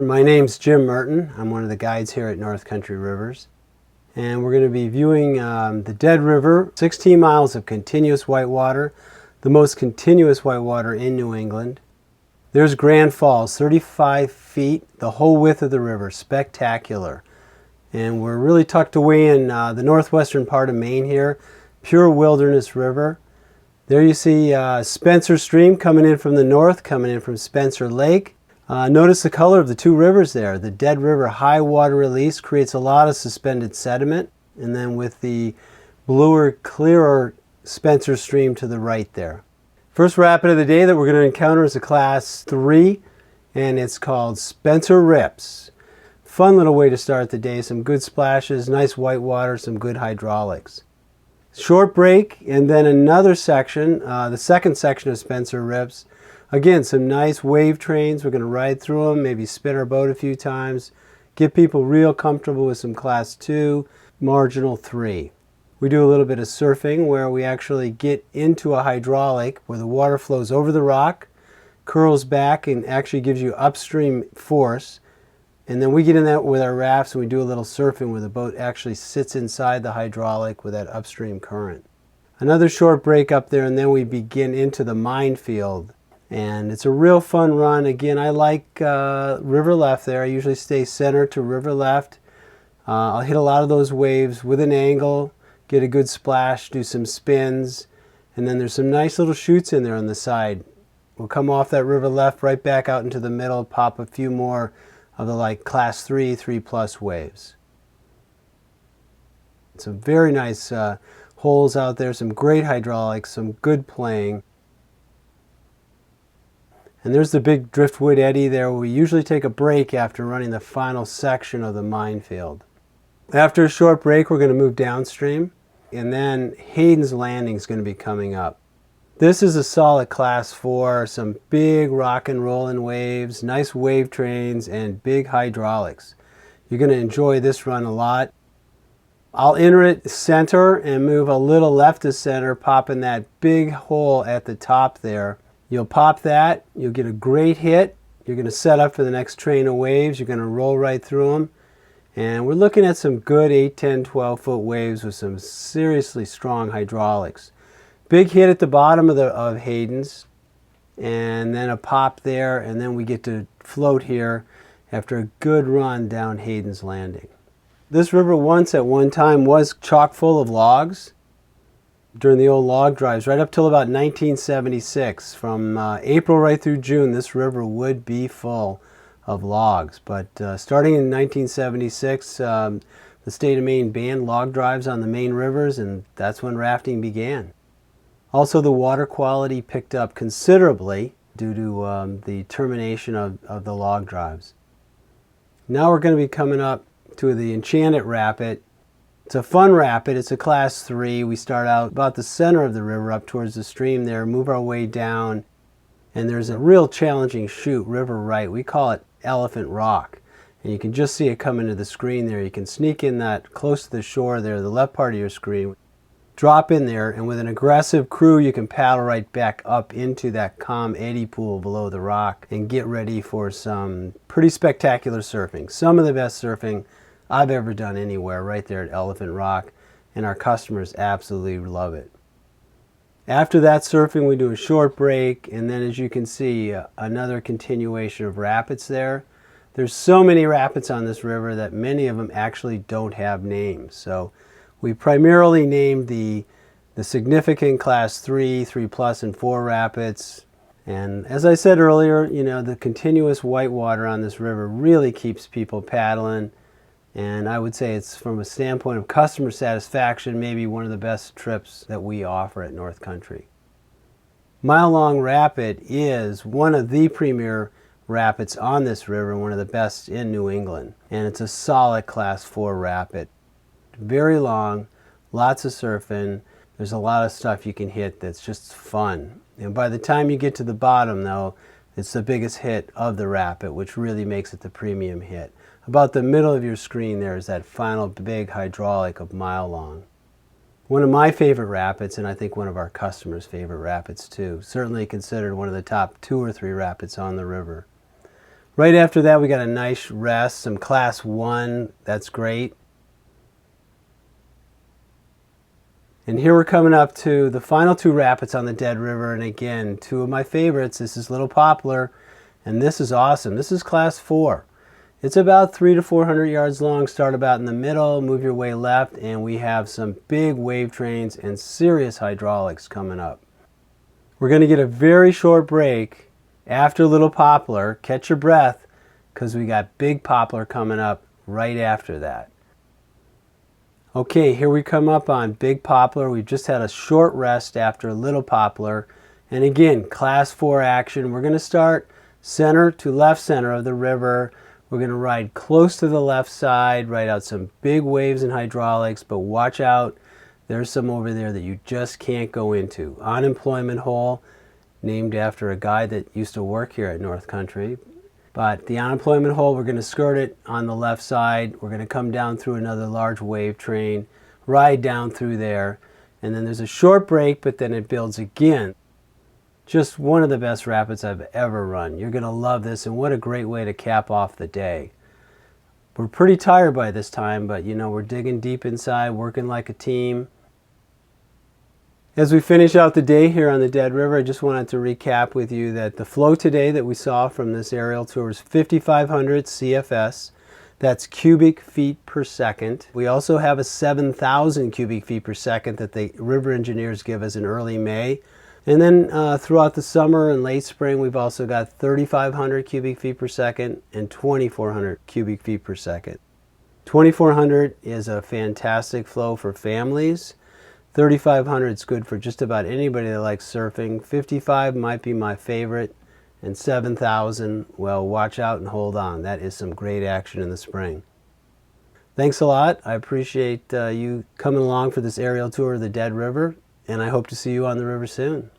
My name's Jim Merton. I'm one of the guides here at North Country Rivers. And we're going to be viewing the Dead River, 16 miles of continuous whitewater, the most continuous whitewater in New England. There's Grand Falls, 35 feet, the whole width of the river, spectacular. And we're really tucked away in the northwestern part of Maine here, pure wilderness river. There you see Spencer Stream coming in from the north, coming in from Spencer Lake. Notice the color of the two rivers there. The Dead River high water release creates a lot of suspended sediment, and then with the bluer, clearer Spencer Stream to the right there. First rapid of the day that we're going to encounter is a Class 3, and it's called Spencer Rips. Fun little way to start the day. Some good splashes, nice white water, some good hydraulics. Short break, and then another section, the second section of Spencer Rips. Again, some nice wave trains. We're going to ride through them, maybe spin our boat a few times, get people real comfortable with some Class 2, marginal 3. We do a little bit of surfing where we actually get into a hydraulic where the water flows over the rock, curls back, and actually gives you upstream force. And then we get in that with our rafts and we do a little surfing where the boat actually sits inside the hydraulic with that upstream current. Another short break up there, and then we begin into the minefield. And it's a real fun run. Again, I like river left there. I usually stay center to river left. I'll hit a lot of those waves with an angle, get a good splash, do some spins, and then there's some nice little chutes in there on the side. We'll come off that river left right back out into the middle, pop a few more of the Class 3, 3+ waves. Some very nice holes out there, some great hydraulics, some good playing. And there's the big driftwood eddy there where we usually take a break after running the final section of the minefield. After a short break, we're going to move downstream, and then Hayden's Landing is going to be coming up. This is a solid Class 4, some big rock and rolling waves, nice wave trains, and big hydraulics. You're going to enjoy this run a lot. I'll enter it center and move a little left to center, popping that big hole at the top there. You'll pop that, you'll get a great hit. You're going to set up for the next train of waves. You're going to roll right through them. And we're looking at some good 8, 10, 12-foot waves with some seriously strong hydraulics. Big hit at the bottom of Hayden's, and then a pop there, and then we get to float here after a good run down Hayden's Landing. This river once at one time was chock full of logs during the old log drives, right up till about 1976. From April right through June, this river would be full of logs. But starting in 1976, the state of Maine banned log drives on the Maine rivers, and that's when rafting began. Also, the water quality picked up considerably due to the termination of the log drives. Now we're going to be coming up to the Enchanted Rapid. It's a fun rapid. It's a Class 3. We start out about the center of the river up towards the stream there, move our way down, and there's a real challenging chute, river right. We call it Elephant Rock. And you can just see it come into the screen there. You can sneak in that close to the shore there, the left part of your screen. Drop in there, and with an aggressive crew, you can paddle right back up into that calm eddy pool below the rock and get ready for some pretty spectacular surfing. Some of the best surfing I've ever done anywhere right there at Elephant Rock, and our customers absolutely love it. After that surfing, we do a short break, and then as you can see, another continuation of rapids there. There's so many rapids on this river that many of them actually don't have names. So we primarily named the significant Class 3, 3+, and 4 rapids. And as I said earlier, the continuous whitewater on this river really keeps people paddling. And I would say it's, from a standpoint of customer satisfaction, maybe one of the best trips that we offer at North Country. Mile Long Rapid is one of the premier rapids on this river, one of the best in New England. And it's a solid Class 4 rapid. Very long, lots of surfing. There's a lot of stuff you can hit that's just fun. And by the time you get to the bottom, though, it's the biggest hit of the rapid, which really makes it the premium hit. About the middle of your screen there is that final big hydraulic of Mile Long. One of my favorite rapids, and I think one of our customers' favorite rapids too. Certainly considered one of the top 2 or 3 rapids on the river. Right after that, we got a nice rest, some class 1. That's great. And here we're coming up to the final 2 rapids on the Dead River. And again, 2 of my favorites. This is Little Poplar, and this is awesome. This is class 4. It's about 300 to 400 yards long. Start about in the middle, move your way left, and we have some big wave trains and serious hydraulics coming up. We're going to get a very short break after Little Poplar. Catch your breath, because we got Big Poplar coming up right after that. Okay, here we come up on Big Poplar. We've just had a short rest after Little Poplar. And again, class 4 action. We're going to start center to left center of the river. We're going to ride close to the left side, ride out some big waves and hydraulics, but watch out. There's some over there that you just can't go into. Unemployment hole, named after a guy that used to work here at North Country. But the unemployment hole, we're going to skirt it on the left side. We're going to come down through another large wave train, ride down through there, and then there's a short break, but then it builds again. Just one of the best rapids I've ever run. You're going to love this, and what a great way to cap off the day. We're pretty tired by this time, but you know, we're digging deep inside, working like a team. As we finish out the day here on the Dead River, I just wanted to recap with you that the flow today that we saw from this aerial tour is 5,500 CFS. That's cubic feet per second. We also have a 7,000 cubic feet per second that the river engineers give us in early May. And then throughout the summer and late spring, we've also got 3,500 cubic feet per second and 2,400 cubic feet per second. 2,400 is a fantastic flow for families. 3,500 is good for just about anybody that likes surfing. 55 might be my favorite. And 7,000, well, watch out and hold on. That is some great action in the spring. Thanks a lot. I appreciate you coming along for this aerial tour of the Dead River, and I hope to see you on the river soon.